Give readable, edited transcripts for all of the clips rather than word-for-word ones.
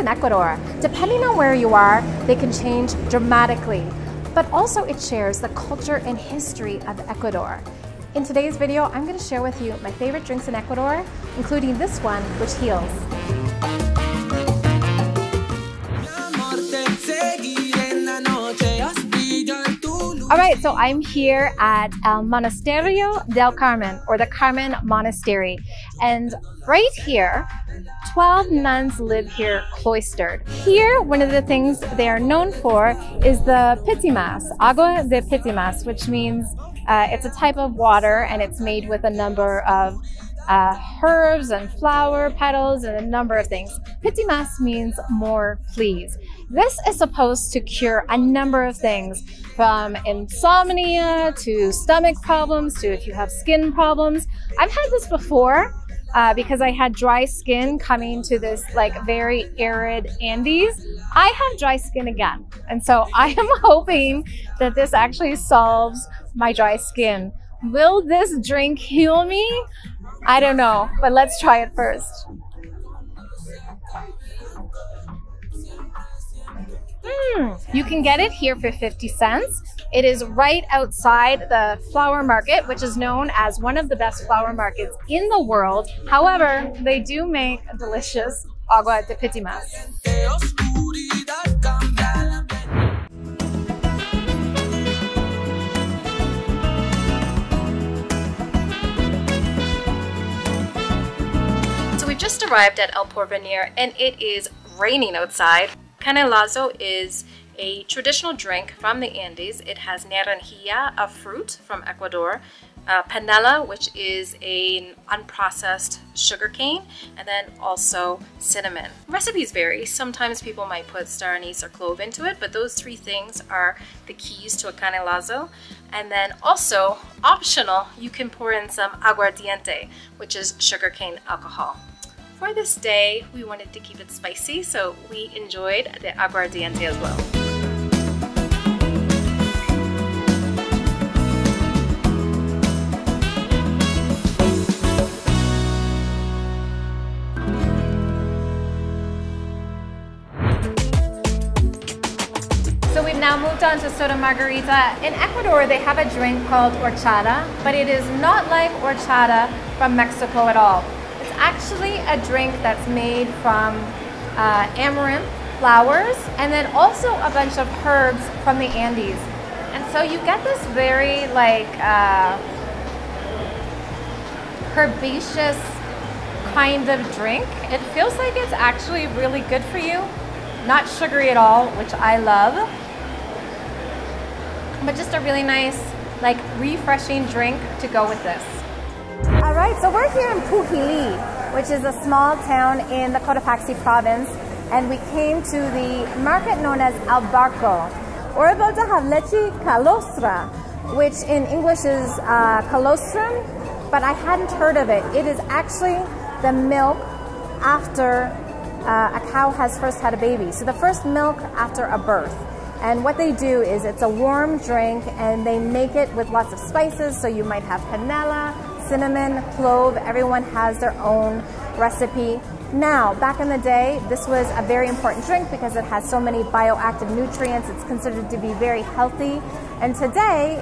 in Ecuador, depending on where you are, they can change dramatically. But also it shares the culture and history of Ecuador. In today's video, I'm going to share with you my favorite drinks in Ecuador, including this one, which heals. All right, so I'm here at El Monasterio del Carmen, or the Carmen Monastery. And right here, 12 nuns live here cloistered. Here, one of the things they are known for is the pitimas, agua de pitimas, which means it's a type of water and it's made with a number of herbs and flower petals and a number of things. Pitimas means more please. This is supposed to cure a number of things, from insomnia to stomach problems to if you have skin problems. I've had this before because I had dry skin coming to this like very arid Andes. I have dry skin again. And so I am hoping that this actually solves my dry skin. Will this drink heal me? I don't know, but let's try it first. You can get it here for 50 cents. It is right outside the flower market, which is known as one of the best flower markets in the world. However, they do make a delicious agua de pitimas. So we've just arrived at El Porvenir and it is raining outside. Canelazo is a traditional drink from the Andes. It has naranjilla, a fruit from Ecuador, panela, which is an unprocessed sugar cane, and then also cinnamon. Recipes vary. Sometimes people might put star anise or clove into it, but those three things are the keys to a canelazo. And then also, optional, you can pour in some aguardiente, which is sugarcane alcohol. For this day, we wanted to keep it spicy, so we enjoyed the aguardiente as well. So we've now moved on to Soda Margarita. In Ecuador, they have a drink called horchata, but it is not like horchata from Mexico at all. It's actually a drink that's made from amaranth flowers and then also a bunch of herbs from the Andes. And so you get this very like herbaceous kind of drink. It feels like it's actually really good for you. Not sugary at all, which I love. But just a really nice, like refreshing drink to go with this. All right, so we're here in Pujili, which is a small town in the Cotopaxi province, and we came to the market known as El Barco. We're about to have leche calostra, which in English is colostrum, but I hadn't heard of it. It is actually the milk after a cow has first had a baby. So the first milk after a birth. And what they do is it's a warm drink and they make it with lots of spices. So you might have panela, cinnamon, clove. Everyone has their own recipe. Now, back in the day, this was a very important drink because it has so many bioactive nutrients. It's considered to be very healthy. And today,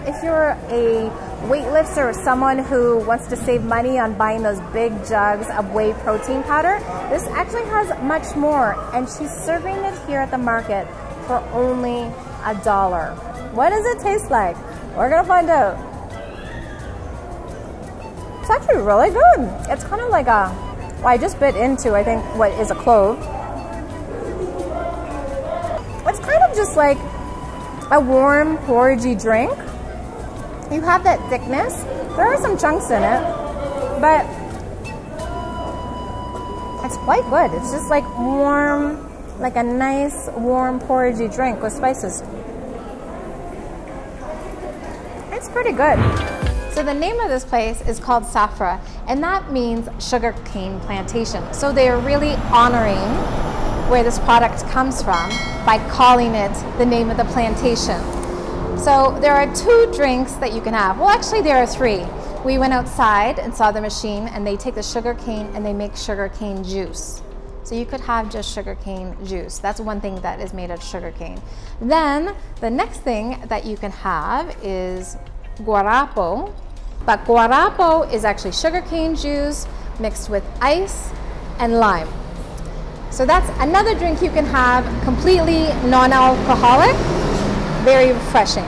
if you're a weightlifter or someone who wants to save money on buying those big jugs of whey protein powder, this actually has much more. And she's serving it here at the market for only $1. What does it taste like? We're gonna find out. It's actually really good. It's kind of like a, well, I just bit into, I think, what is a clove. It's kind of just like a warm, porridgey drink. You have that thickness. There are some chunks in it, but it's quite good. It's just like warm, like a nice, warm, porridgey drink with spices. It's pretty good. So the name of this place is called Safra, and that means sugarcane plantation. So they are really honoring where this product comes from by calling it the name of the plantation. So there are 2 drinks that you can have. Well, actually there are 3. We went outside and saw the machine, and they take the sugarcane and they make sugarcane juice. So you could have just sugarcane juice. That's one thing that is made of sugarcane. Then the next thing that you can have is guarapo. But guarapo is actually sugarcane juice mixed with ice and lime. So that's another drink you can have, completely non-alcoholic, very refreshing.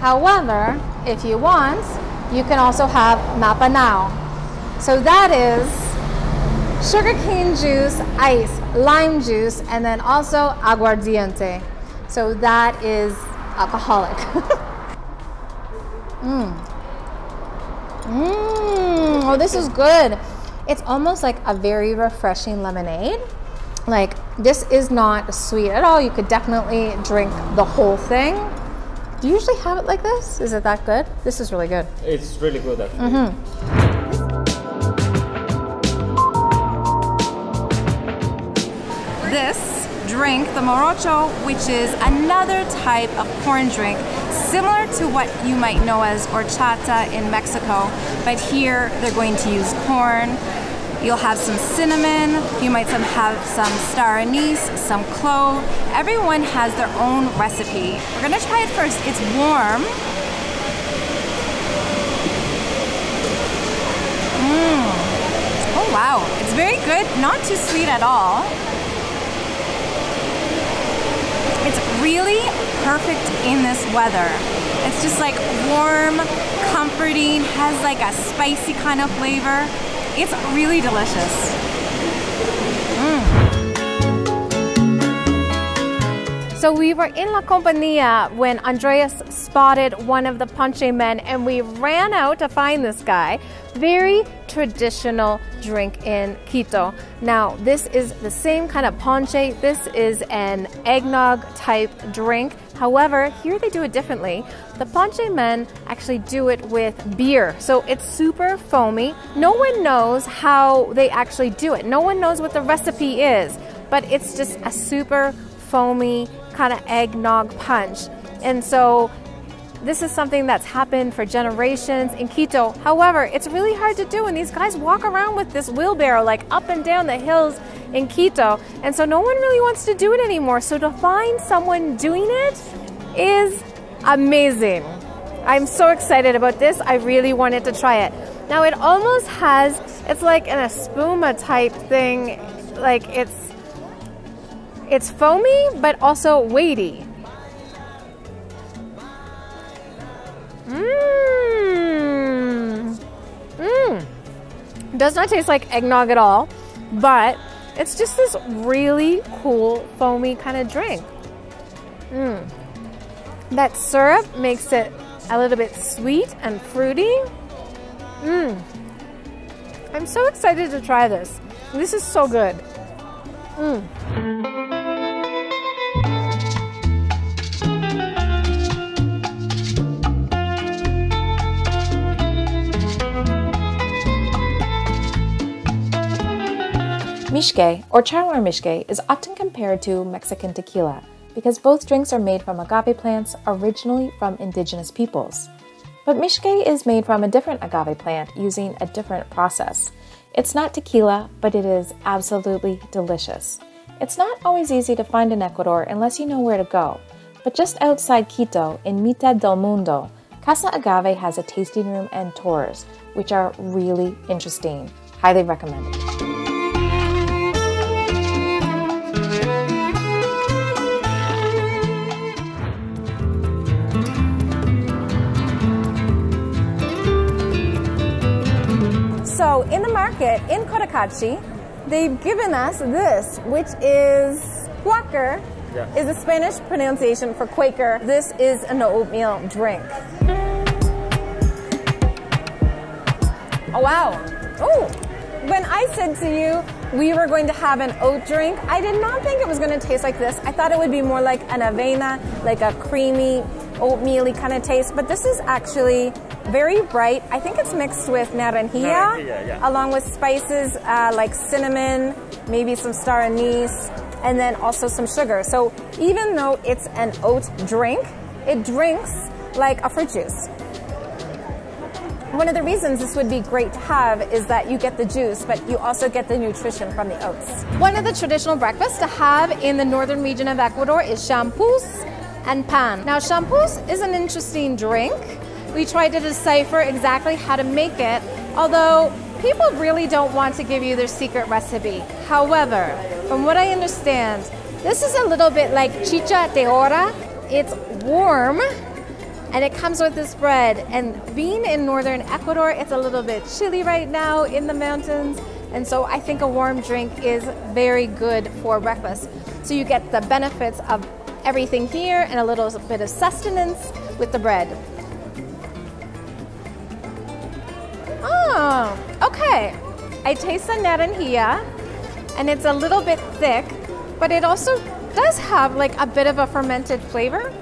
However, if you want, you can also have mapanao. So that is sugarcane juice, ice, lime juice, and then also aguardiente. So that is alcoholic. Oh, this is good. It's almost like a very refreshing lemonade. Like, this is not sweet at all. You could definitely drink the whole thing. Do you usually have it like this? Is it that good? This is really good. It's really good, actually. This drink, the morocho, which is another type of corn drink, similar to what you might know as horchata in Mexico, but here they're going to use corn. You'll have some cinnamon, you might have some star anise, some clove. Everyone has their own recipe. We're gonna try it first. It's warm. Oh wow, it's very good, not too sweet at all. It's really perfect in this weather. It's just like warm, comforting, has like a spicy kind of flavor. It's really delicious. So we were in La Compañía when Andreas spotted one of the ponche men, and we ran out to find this guy. Very traditional drink in Quito. Now, this is the same kind of ponche. This is an eggnog type drink. However, here they do it differently. The ponche men actually do it with beer. So it's super foamy. No one knows how they actually do it. No one knows what the recipe is, but it's just a super foamy kind of eggnog punch. And so this is something that's happened for generations in Quito. However, it's really hard to do, and these guys walk around with this wheelbarrow like up and down the hills in Quito, and so no one really wants to do it anymore. So to find someone doing it is amazing. I'm so excited about this. I really wanted to try it. Now it almost has, it's like an espuma type thing, like it's foamy but also weighty. Does not taste like eggnog at all, but it's just this really cool foamy kind of drink. That syrup makes it a little bit sweet and fruity. I'm so excited to try this. This is so good. Mixque, or charro mixque, is often compared to Mexican tequila because both drinks are made from agave plants originally from indigenous peoples. But mixque is made from a different agave plant using a different process. It's not tequila, but it is absolutely delicious. It's not always easy to find in Ecuador unless you know where to go, but just outside Quito, in Mitad del Mundo, Casa Agave has a tasting room and tours, which are really interesting. Highly recommended. So in the market in Cotacachi, they've given us this, which is Quaker, is the Spanish pronunciation for Quaker. This is an oatmeal drink. Oh wow! Oh, when I said to you we were going to have an oat drink, I did not think it was going to taste like this. I thought it would be more like an avena, like a creamy, oatmeal-y kind of taste, but this is actually very bright. I think it's mixed with naranjilla, along with spices like cinnamon, maybe some star anise, and then also some sugar. So even though it's an oat drink, it drinks like a fruit juice. One of the reasons this would be great to have is that you get the juice, but you also get the nutrition from the oats. One of the traditional breakfasts to have in the northern region of Ecuador is champús and pan. Now, champús is an interesting drink. We tried to decipher exactly how to make it, although people really don't want to give you their secret recipe. However, from what I understand, this is a little bit like chicha de hora. It's warm, and it comes with this bread. And being in northern Ecuador, it's a little bit chilly right now in the mountains. And so I think a warm drink is very good for breakfast. So you get the benefits of everything here and a little bit of sustenance with the bread. Oh, okay. I taste the naranjilla, and it's a little bit thick, but it also does have like a bit of a fermented flavor.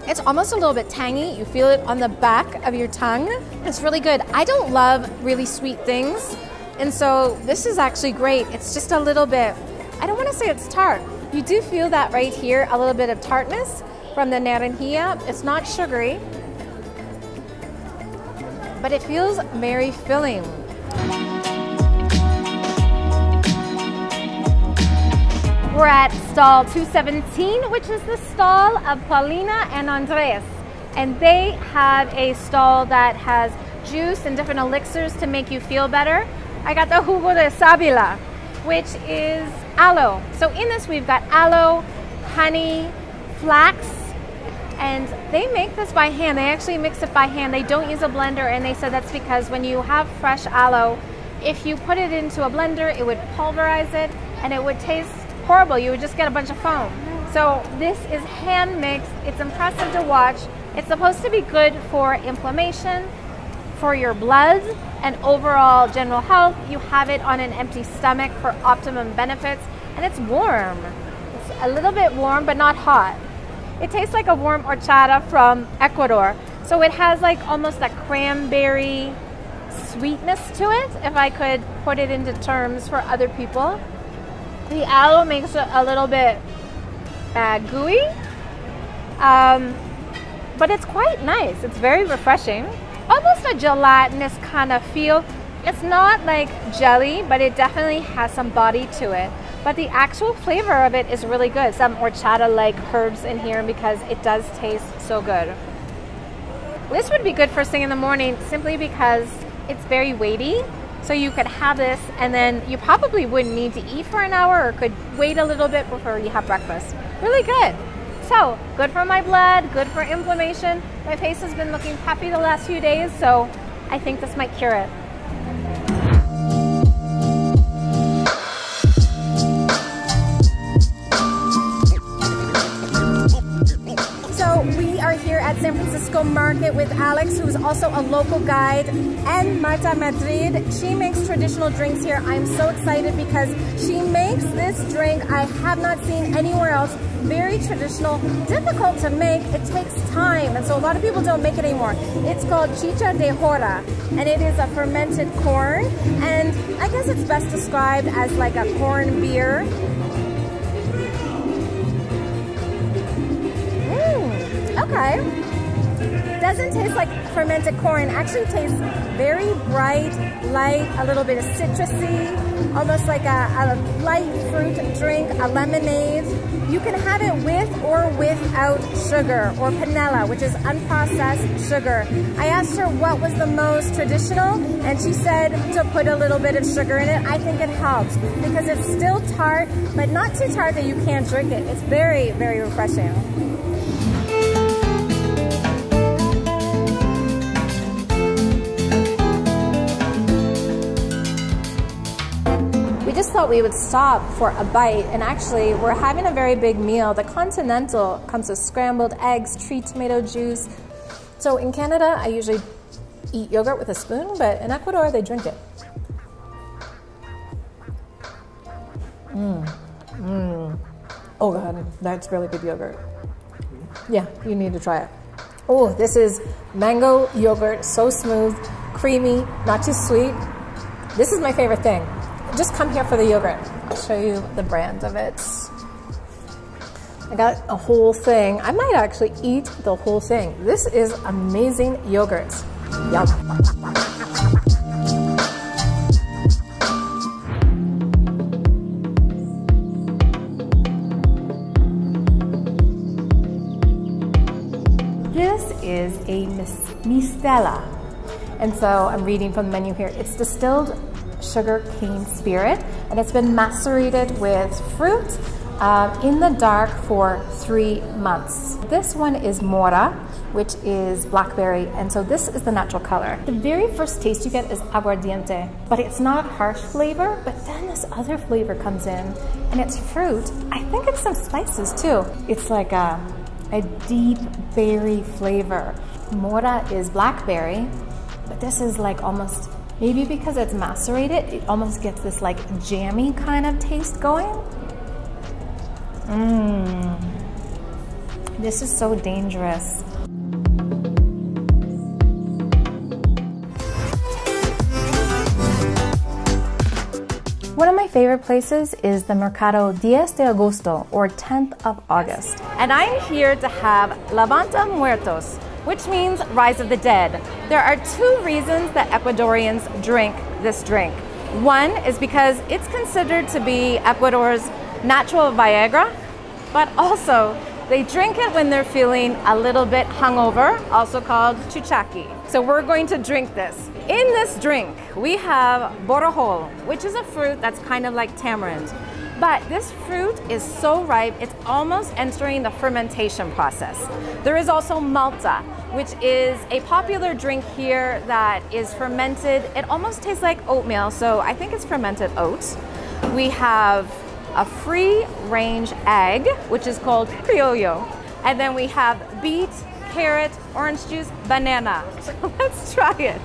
It's almost a little bit tangy. You feel it on the back of your tongue. It's really good. I don't love really sweet things, and so this is actually great. It's just a little bit, I don't want to say it's tart. You do feel that right here, a little bit of tartness from the naranjilla. It's not sugary, but it feels very filling. We're at stall 217, which is the stall of Paulina and Andres. And they have a stall that has juice and different elixirs to make you feel better. I got the jugo de sábila, which is aloe. So in this we've got aloe, honey, flax, and they make this by hand. They actually mix it by hand. They don't use a blender, and they said that's because when you have fresh aloe, if you put it into a blender, it would pulverize it and it would taste horrible. You would just get a bunch of foam. So this is hand mixed. It's impressive to watch. It's supposed to be good for inflammation, for your blood, and overall general health. You have it on an empty stomach for optimum benefits, and it's warm. It's a little bit warm, but not hot. It tastes like a warm horchata from Ecuador. So it has like almost a cranberry sweetness to it, if I could put it into terms for other people. The aloe makes it a little bit gooey, but it's quite nice. It's very refreshing. Almost a gelatinous kind of feel. It's not like jelly, but it definitely has some body to it. But the actual flavor of it is really good. Some horchata-like herbs in here because it does taste so good. This would be good first thing in the morning simply because it's very weighty. So you could have this and then you probably wouldn't need to eat for an hour or could wait a little bit before you have breakfast. Really good. So good for my blood, good for inflammation. My face has been looking puffy the last few days, so I think this might cure it. We are here at San Francisco Market with Alex, who is also a local guide, and Marta Madrid. She makes traditional drinks here. I'm so excited because she makes this drink I have not seen anywhere else. Very traditional, difficult to make. It takes time, and so a lot of people don't make it anymore. It's called chicha de hora, and it is a fermented corn, and I guess it's best described as like a corn beer. Okay. Doesn't taste like fermented corn. Actually tastes very bright, light, a little bit of citrusy, almost like a light fruit drink, a lemonade. You can have it with or without sugar, or panela, which is unprocessed sugar. I asked her what was the most traditional, and she said to put a little bit of sugar in it. I think it helps because it's still tart, but not too tart that you can't drink it. It's very, very refreshing. We just thought we would stop for a bite, and actually we're having a very big meal. The Continental comes with scrambled eggs, tree tomato juice. So in Canada, I usually eat yogurt with a spoon, but in Ecuador, they drink it. Oh God, that's really good yogurt. Yeah, you need to try it. Oh, this is mango yogurt, so smooth, creamy, not too sweet. This is my favorite thing. Just come here for the yogurt. I'll show you the brand of it. I got a whole thing. I might actually eat the whole thing. This is amazing yogurt. Yum. This is a mistela. And so I'm reading from the menu here. It's distilled sugar cane spirit, and it's been macerated with fruit in the dark for 3 months. This one is mora, which is blackberry, and so this is the natural color. The very first taste you get is aguardiente, but it's not harsh flavor, but then this other flavor comes in, and it's fruit. I think it's some spices too. It's like a deep berry flavor. Mora is blackberry, but this is like almost, maybe because it's macerated, it almost gets this like jammy kind of taste going. This is so dangerous. One of my favorite places is the Mercado 10 de Agosto, or 10th of August. And I'm here to have Levanta Muertos, which means Rise of the Dead. There are 2 reasons that Ecuadorians drink this drink. One is because it's considered to be Ecuador's natural Viagra, but also they drink it when they're feeling a little bit hungover, also called chuchaqui. So we're going to drink this. In this drink, we have borojol, which is a fruit that's kind of like tamarind. But this fruit is so ripe, it's almost entering the fermentation process. There is also malta, which is a popular drink here that is fermented. It almost tastes like oatmeal, so I think it's fermented oats. We have a free-range egg, which is called criollo. And then we have beet, carrot, orange juice, banana. So let's try it.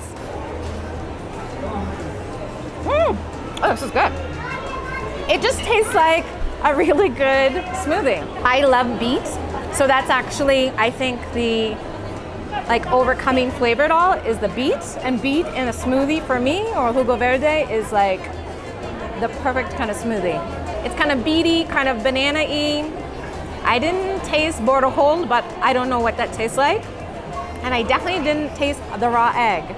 Oh, this is good. It just tastes like a really good smoothie. I love beet, so that's actually, I think, the overcoming flavor it all is the beet. And beet in a smoothie for me, or jugo verde, is like the perfect kind of smoothie. It's kind of beety, kind of banana-y. I didn't taste borojol, but I don't know what that tastes like. And I definitely didn't taste the raw egg.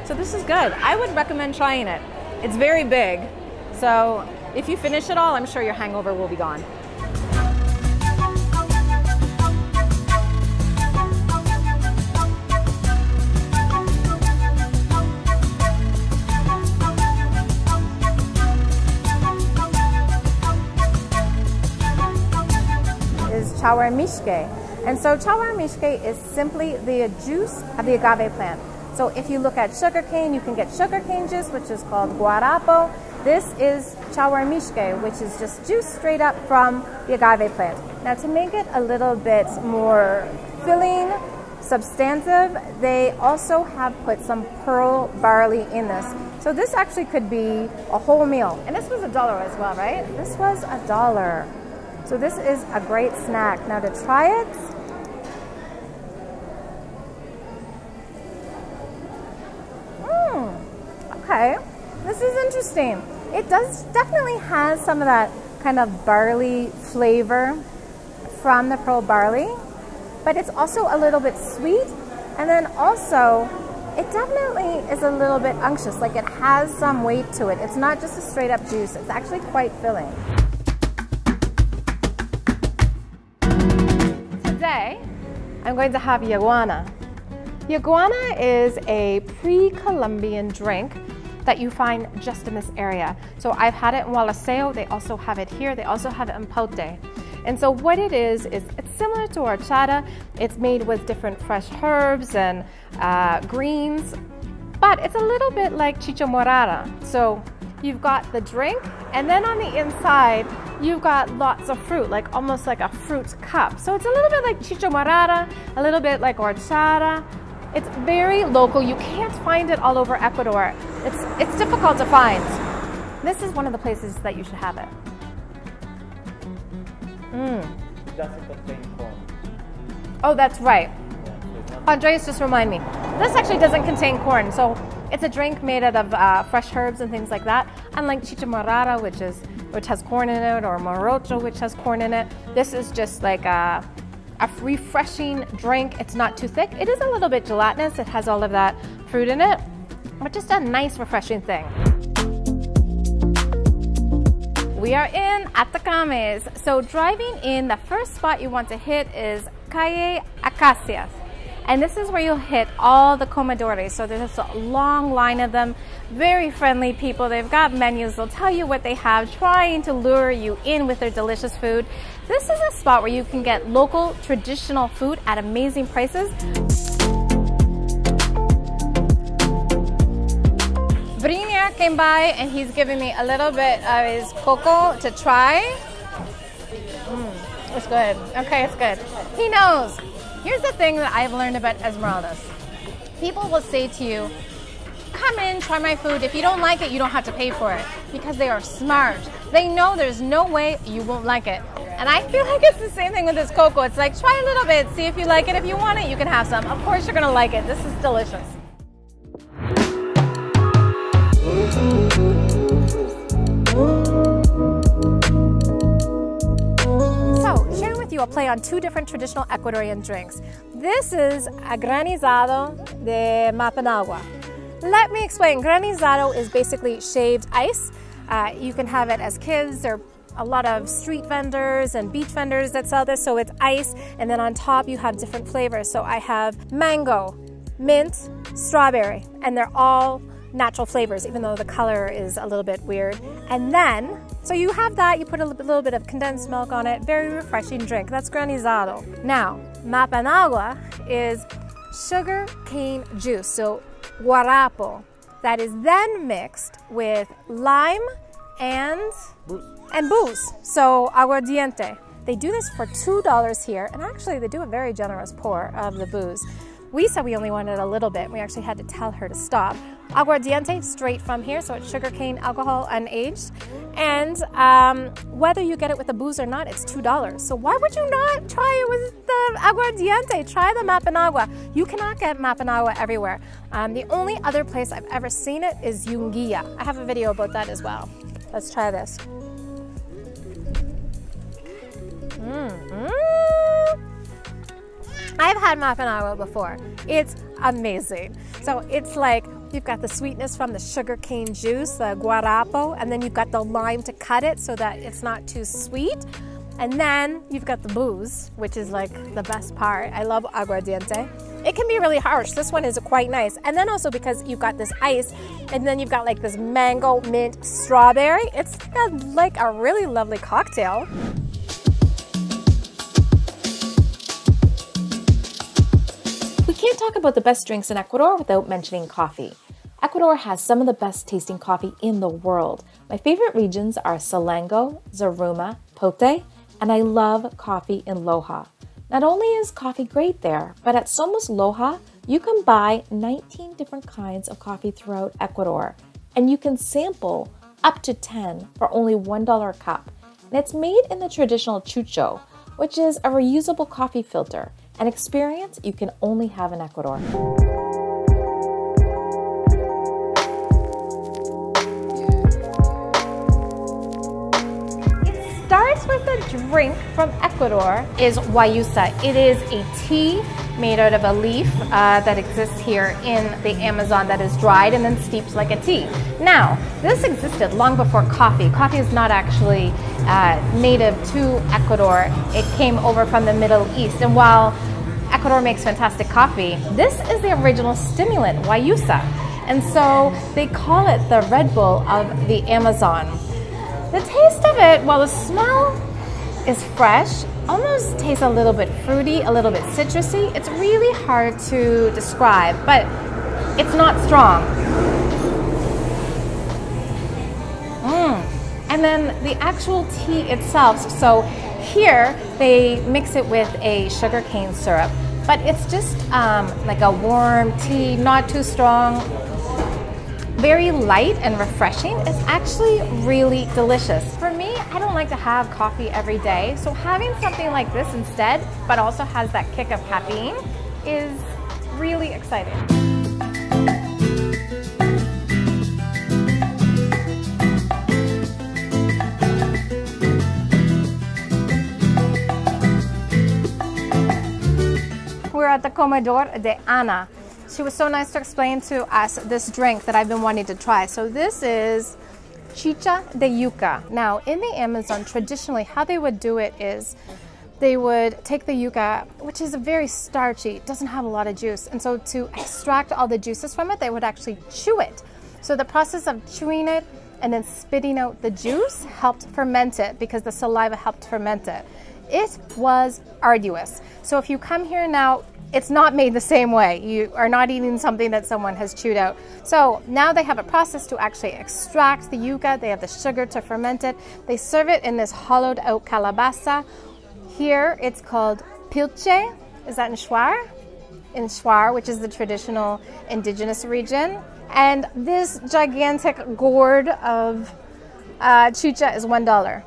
So this is good. I would recommend trying it. It's very big, so if you finish it all, I'm sure your hangover will be gone. Is chawarmishke. And so chawarmishke is simply the juice of the agave plant. So if you look at sugarcane, you can get sugarcane juice, which is called guarapo. This is chawarmishke, which is just juice straight up from the agave plant. Now to make it a little bit more filling, substantive, they also have put some pearl barley in this. So this actually could be a whole meal. And this was $1 as well, right? This was $1. So this is a great snack. Now to try it, okay, this is interesting. It definitely has some of that kind of barley flavor from the pearl barley, but it's also a little bit sweet, and then also it definitely is a little bit unctuous, like it has some weight to it. It's not just a straight up juice, it's actually quite filling. Today, I'm going to have yaguana. Yaguana is a pre-Columbian drink that you find just in this area. So I've had it in Wallaceo, they also have it here, they also have it in Paute. And so what it is it's similar to horchata. It's made with different fresh herbs and greens, but it's a little bit like chicha morada. So you've got the drink, and then on the inside, you've got lots of fruit, like almost like a fruit cup. So it's a little bit like chicha morada, a little bit like horchata. It's very local. You can't find it all over Ecuador. It's difficult to find. This is one of the places that you should have it. It doesn't contain corn. Oh, that's right. Andreas just reminded me. This actually doesn't contain corn, so it's a drink made out of fresh herbs and things like that. Unlike chicha morada, which is which has corn in it, or morocho, which has corn in it. This is just like a refreshing drink. It's not too thick. It is a little bit gelatinous. It has all of that fruit in it, but just a nice, refreshing thing. We are in Atacames. So driving in, the first spot you want to hit is Calle Acacias. And this is where you'll hit all the comedores. So there's a long line of them, very friendly people. They've got menus, they'll tell you what they have, trying to lure you in with their delicious food. This is a spot where you can get local traditional food at amazing prices. Brinier came by and he's giving me a little bit of his cocoa to try. It's good. Okay, it's good. He knows. Here's the thing that I've learned about Esmeraldas. People will say to you, come in, try my food. If you don't like it, you don't have to pay for it. Because they are smart. They know there's no way you won't like it. And I feel like it's the same thing with this cocoa. It's like, try a little bit, see if you like it. If you want it, you can have some. Of course you're gonna like it. This is delicious. I'll play on two different traditional Ecuadorian drinks. This is a granizado de Mapanagua. Let me explain. Granizado is basically shaved ice. You can have it as kids. There are a lot of street vendors and beach vendors that sell this. So it's ice, and then on top you have different flavors. So I have mango, mint, strawberry, and they're all natural flavors, even though the color is a little bit weird. And then, so you have that, you put a little bit of condensed milk on it, very refreshing drink. That's granizado. Now, Mapanagua is sugar cane juice, so guarapo, that is then mixed with lime and booze, so aguardiente. They do this for $2 here, and actually they do a very generous pour of the booze. We said we only wanted a little bit. We actually had to tell her to stop. Aguardiente, straight from here, so it's sugarcane alcohol, unaged. And whether you get it with the booze or not, it's $2. So why would you not try it with the aguardiente? Try the Mapanagua. You cannot get Mapanagua everywhere. The only other place I've ever seen it is Yunguilla. I have a video about that as well. Let's try this. I've had Mapanagua before. It's amazing. So it's like you've got the sweetness from the sugarcane juice, the guarapo, and then you've got the lime to cut it so that it's not too sweet. And then you've got the booze, which is like the best part. I love aguardiente. It can be really harsh. This one is quite nice. And then also because you've got this ice, and then you've got like this mango, mint, strawberry. It's like a really lovely cocktail. We can't talk about the best drinks in Ecuador without mentioning coffee. Ecuador has some of the best tasting coffee in the world. My favorite regions are Salango, Zaruma, Pote, and I love coffee in Loja. Not only is coffee great there, but at Somos Loja, you can buy 19 different kinds of coffee throughout Ecuador, and you can sample up to 10 for only $1 a cup. And it's made in the traditional chucho, which is a reusable coffee filter, an experience you can only have in Ecuador. Starts with a drink from Ecuador is guayusa. It is a tea made out of a leaf that exists here in the Amazon that is dried and then steeps like a tea. Now, this existed long before coffee. Coffee is not actually native to Ecuador. It came over from the Middle East. And while Ecuador makes fantastic coffee, this is the original stimulant, guayusa. And so they call it the Red Bull of the Amazon. The taste of it, well, the smell is fresh, almost tastes a little bit fruity, a little bit citrusy. It's really hard to describe, but it's not strong. And then the actual tea itself, so here they mix it with a sugarcane syrup, but it's just like a warm tea, not too strong, very light and refreshing. It's actually really delicious. For me, I don't like to have coffee every day, so having something like this instead, but also has that kick of caffeine, is really exciting. at the Comedor de Ana. She was so nice to explain to us this drink that I've been wanting to try. So this is chicha de yuca. Now, in the Amazon, traditionally, how they would do it is they would take the yuca, which is very starchy, doesn't have a lot of juice. And so to extract all the juices from it, they would actually chew it. So the process of chewing it and then spitting out the juice helped ferment it because the saliva helped ferment it. It was arduous. So if you come here now, it's not made the same way. You are not eating something that someone has chewed out. So now they have a process to actually extract the yuca. They have the sugar to ferment it. They serve it in this hollowed out calabaza. Here it's called pilche. Is that in Shuar? In Shuar, which is the traditional indigenous region. And this gigantic gourd of chicha is $1.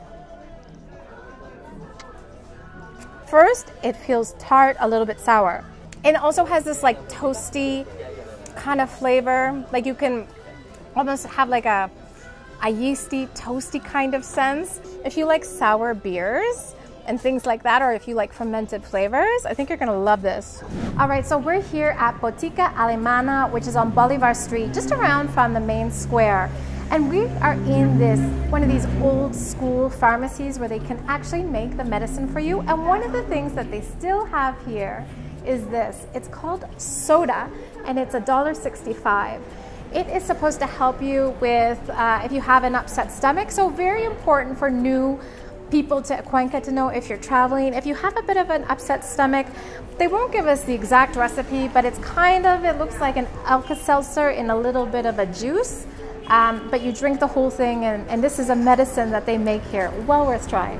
First, it feels tart, a little bit sour. It also has this like toasty kind of flavor. Like you can almost have like a yeasty, toasty kind of sense. If you like sour beers and things like that, or if you like fermented flavors, I think you're gonna love this. All right, so we're here at Botica Alemana, which is on Bolivar Street, just around from the main square. And we are in one of these old school pharmacies where they can actually make the medicine for you. And one of the things that they still have here is this. It's called soda, and it's $1.65. It is supposed to help you with if you have an upset stomach. So very important for new people to Cuenca to know if you're traveling. If you have a bit of an upset stomach, they won't give us the exact recipe, but it's it looks like an Alka-Seltzer in a little bit of a juice. But you drink the whole thing, and this is a medicine that they make here. Well worth trying.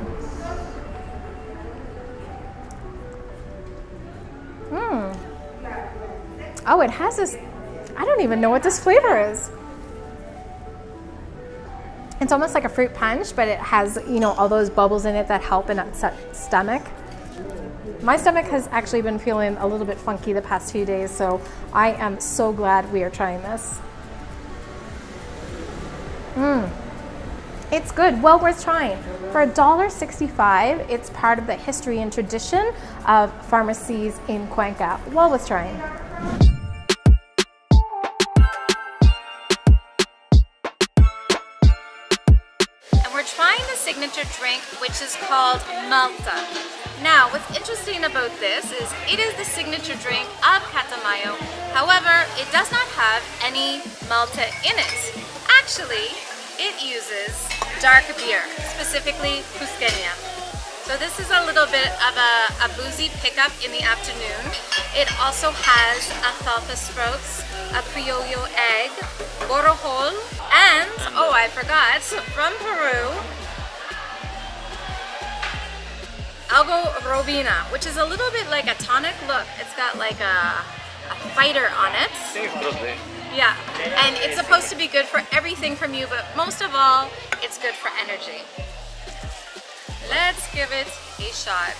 Oh, it has this, I don't even know what this flavor is. It's almost like a fruit punch, but it has, you know, all those bubbles in it that help an upset stomach. My stomach has actually been feeling a little bit funky the past few days, so I am so glad we are trying this. It's good, well worth trying. For $1.65, it's part of the history and tradition of pharmacies in Cuenca. Well worth trying. And we're trying the signature drink, which is called Malta. Now, what's interesting about this is it is the signature drink of Catamayo. However, it does not have any Malta in it. Actually, it uses dark beer, specifically Cusqueña. So this is a little bit of a boozy pickup in the afternoon. It also has alfalfa sprouts, a criollo egg, borojol, and, oh, I forgot, from Peru, algo robina, which is a little bit like a tonic look. It's got like a fighter on it. Yeah, and it's supposed to be good for everything from you, but most of all, it's good for energy. Let's give it a shot.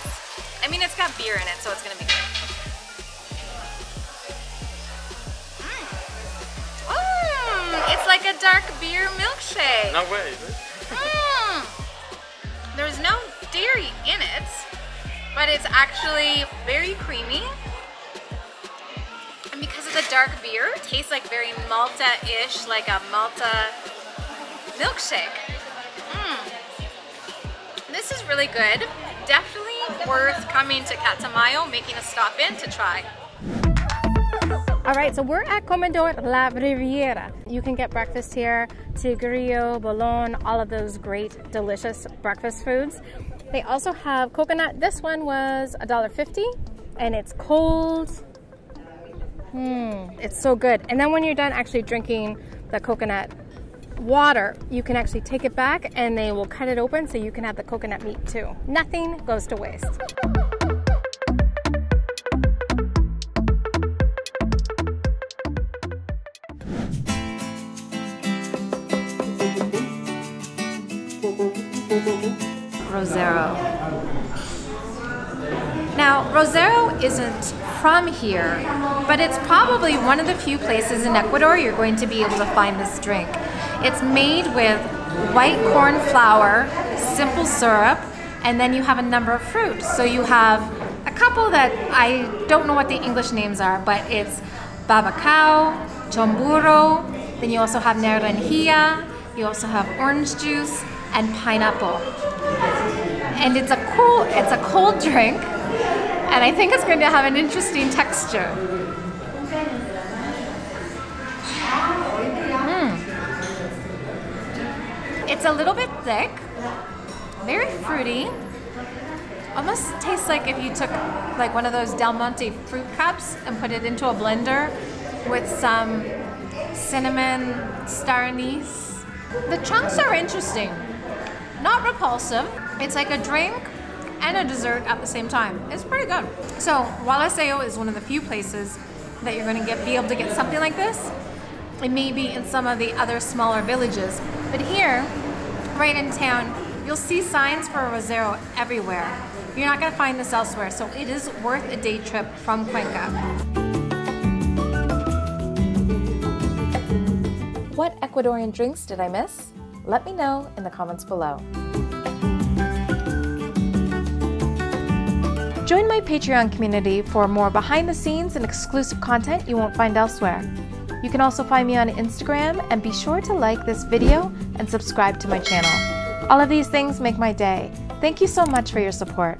I mean, it's got beer in it, so it's gonna be good. It's like a dark beer milkshake. No way, is it? There's no dairy in it, but it's actually very creamy. And because of the dark beer, it tastes like very Malta-ish, like a Malta milkshake. This is really good. Definitely worth coming to Catamayo, making a stop in to try. All right, so we're at Comedor La Riviera. You can get breakfast here, tigrillo, bolon, all of those great, delicious breakfast foods. They also have coconut. This one was $1.50, and it's cold. It's so good. And then when you're done actually drinking the coconut water, you can actually take it back and they will cut it open so you can have the coconut meat too. Nothing goes to waste. Rosero. Now, Rosero isn't from here, but it's probably one of the few places in Ecuador you're going to be able to find this drink. It's made with white corn flour, simple syrup, and then you have a number of fruit. So you have a couple that I don't know what the English names are, but it's babacao, chomburo, then you also have naranjilla, you also have orange juice, and pineapple. And it's a cold drink, and I think it's going to have an interesting texture. It's a little bit thick, very fruity. Almost tastes like if you took like one of those Del Monte fruit cups and put it into a blender with some cinnamon star anise. The chunks are interesting, not repulsive. It's like a drink and a dessert at the same time. It's pretty good. So Wallaseo is one of the few places that you're going to be able to get something like this. It may be in some of the other smaller villages, but here, right in town, you'll see signs for Rosero everywhere. You're not going to find this elsewhere, so it is worth a day trip from Cuenca. What Ecuadorian drinks did I miss? Let me know in the comments below. Join my Patreon community for more behind the scenes and exclusive content you won't find elsewhere. You can also find me on Instagram, and be sure to like this video and subscribe to my channel. All of these things make my day. Thank you so much for your support.